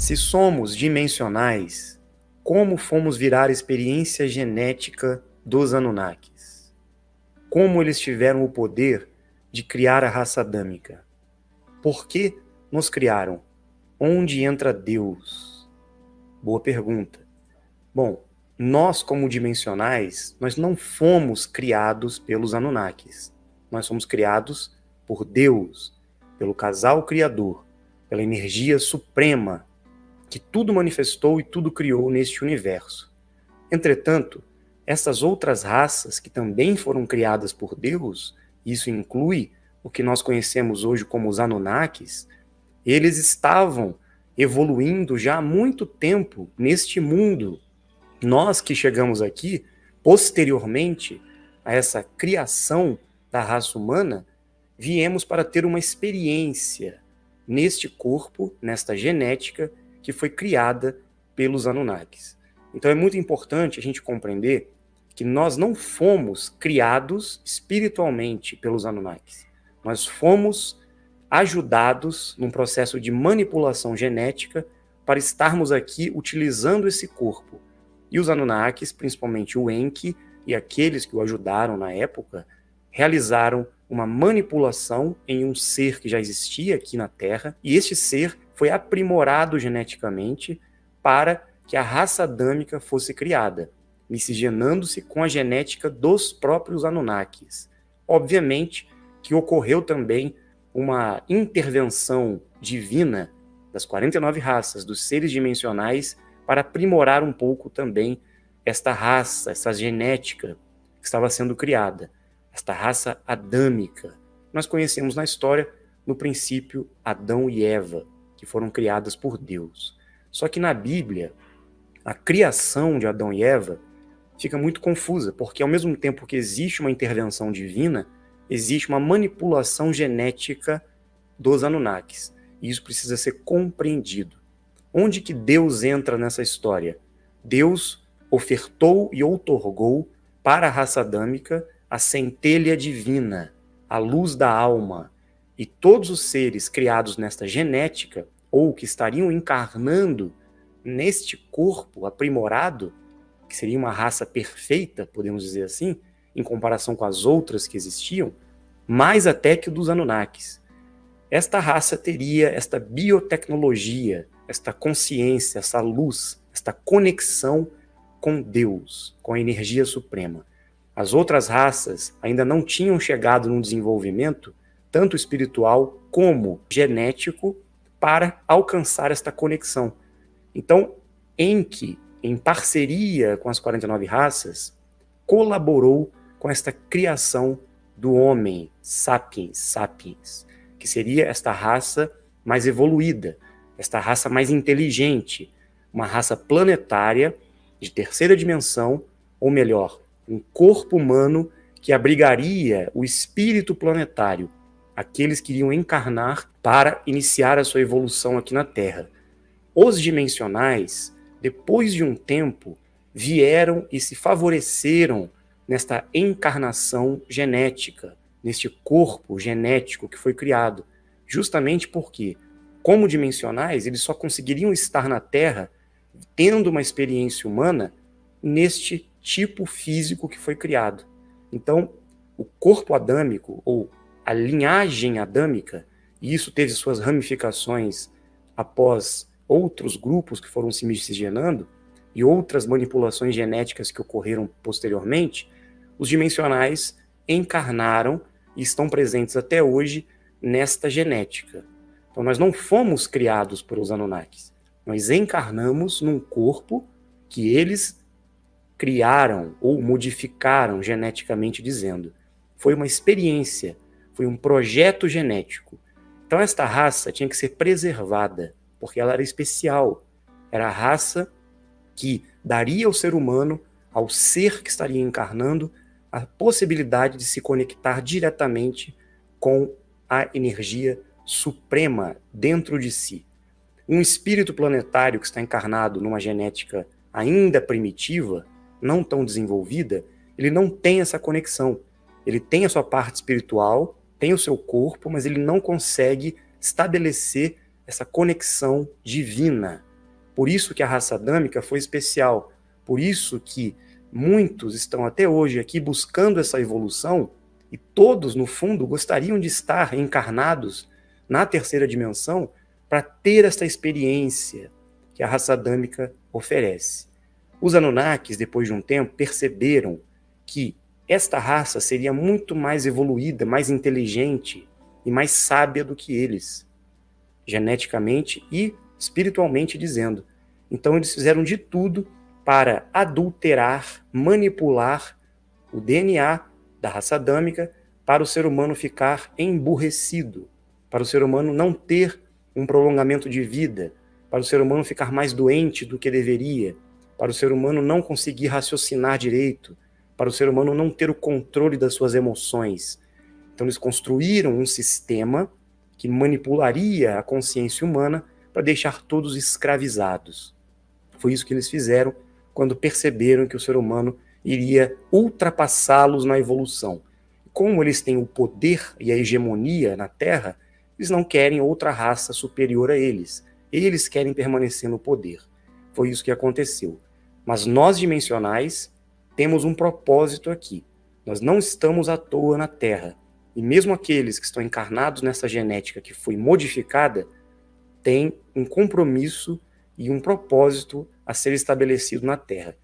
Se somos dimensionais, como fomos virar a experiência genética dos Anunnakis? Como eles tiveram o poder de criar a raça adâmica? Por que nos criaram? Onde entra Deus? Boa pergunta. Bom, nós como dimensionais, nós não fomos criados pelos Anunnakis. Nós somos criados por Deus, pelo casal criador, pela energia suprema que tudo manifestou e tudo criou neste universo. Entretanto, essas outras raças que também foram criadas por Deus, isso inclui o que nós conhecemos hoje como os Anunnakis, eles estavam evoluindo já há muito tempo neste mundo. Nós que chegamos aqui, posteriormente a essa criação da raça humana, viemos para ter uma experiência neste corpo, nesta genética, que foi criada pelos Anunnakis. Então é muito importante a gente compreender que nós não fomos criados espiritualmente pelos Anunnakis. Nós fomos ajudados num processo de manipulação genética para estarmos aqui utilizando esse corpo. E os Anunnakis, principalmente o Enki e aqueles que o ajudaram na época, realizaram uma manipulação em um ser que já existia aqui na Terra, e este ser foi aprimorado geneticamente para que a raça adâmica fosse criada, miscigenando-se com a genética dos próprios Anunnakis. Obviamente que ocorreu também uma intervenção divina das 49 raças, dos seres dimensionais, para aprimorar um pouco também esta raça, essa genética que estava sendo criada, esta raça adâmica. Nós conhecemos na história, no princípio, Adão e Eva, que foram criadas por Deus. Só que na Bíblia, a criação de Adão e Eva fica muito confusa, porque ao mesmo tempo que existe uma intervenção divina, existe uma manipulação genética dos Anunnakis. E isso precisa ser compreendido. Onde que Deus entra nessa história? Deus ofertou e outorgou para a raça adâmica a centelha divina, a luz da alma, e todos os seres criados nesta genética, ou que estariam encarnando neste corpo aprimorado, que seria uma raça perfeita, podemos dizer assim, em comparação com as outras que existiam, mais até que o dos Anunnakis. Esta raça teria esta biotecnologia, esta consciência, essa luz, esta conexão com Deus, com a energia suprema. As outras raças ainda não tinham chegado num desenvolvimento tanto espiritual como genético para alcançar esta conexão. Então, Enki, em parceria com as 49 raças, colaborou com esta criação do homem, sapiens, que seria esta raça mais evoluída, esta raça mais inteligente, uma raça planetária de terceira dimensão, ou melhor, um corpo humano que abrigaria o espírito planetário, aqueles que iriam encarnar para iniciar a sua evolução aqui na Terra. Os dimensionais, depois de um tempo, vieram e se favoreceram nesta encarnação genética, neste corpo genético que foi criado, justamente porque, como dimensionais, eles só conseguiriam estar na Terra tendo uma experiência humana neste tipo físico que foi criado. Então, o corpo adâmico, ou a linhagem adâmica, e isso teve suas ramificações após outros grupos que foram se miscigenando e outras manipulações genéticas que ocorreram posteriormente, os dimensionais encarnaram e estão presentes até hoje nesta genética. Então nós não fomos criados pelos Anunnakis, nós encarnamos num corpo que eles criaram ou modificaram geneticamente dizendo. Foi uma experiência, foi um projeto genético. Então esta raça tinha que ser preservada, porque ela era especial. Era a raça que daria ao ser humano, ao ser que estaria encarnando, a possibilidade de se conectar diretamente com a energia suprema dentro de si. Um espírito planetário que está encarnado numa genética ainda primitiva, não tão desenvolvida, ele não tem essa conexão. Ele tem a sua parte espiritual, tem o seu corpo, mas ele não consegue estabelecer essa conexão divina, Por isso que a raça adâmica foi especial. Por isso que muitos estão até hoje aqui buscando essa evolução e todos, no fundo, gostariam de estar encarnados na terceira dimensão para ter essa experiência que a raça adâmica oferece. Os Anunnakis, depois de um tempo, perceberam que esta raça seria muito mais evoluída, mais inteligente e mais sábia do que eles, geneticamente e espiritualmente dizendo. Então eles fizeram de tudo para adulterar, manipular o DNA da raça adâmica para o ser humano ficar emburrecido, para o ser humano não ter um prolongamento de vida, para o ser humano ficar mais doente do que deveria, para o ser humano não conseguir raciocinar direito, para o ser humano não ter o controle das suas emoções. Então eles construíram um sistema que manipularia a consciência humana para deixar todos escravizados. Foi isso que eles fizeram quando perceberam que o ser humano iria ultrapassá-los na evolução. Como eles têm o poder e a hegemonia na Terra, eles não querem outra raça superior a eles. Eles querem permanecer no poder. Foi isso que aconteceu. Mas nós, dimensionais, temos um propósito aqui. Nós não estamos à toa na Terra. E mesmo aqueles que estão encarnados nessa genética que foi modificada, têm um compromisso e um propósito a ser estabelecido na Terra.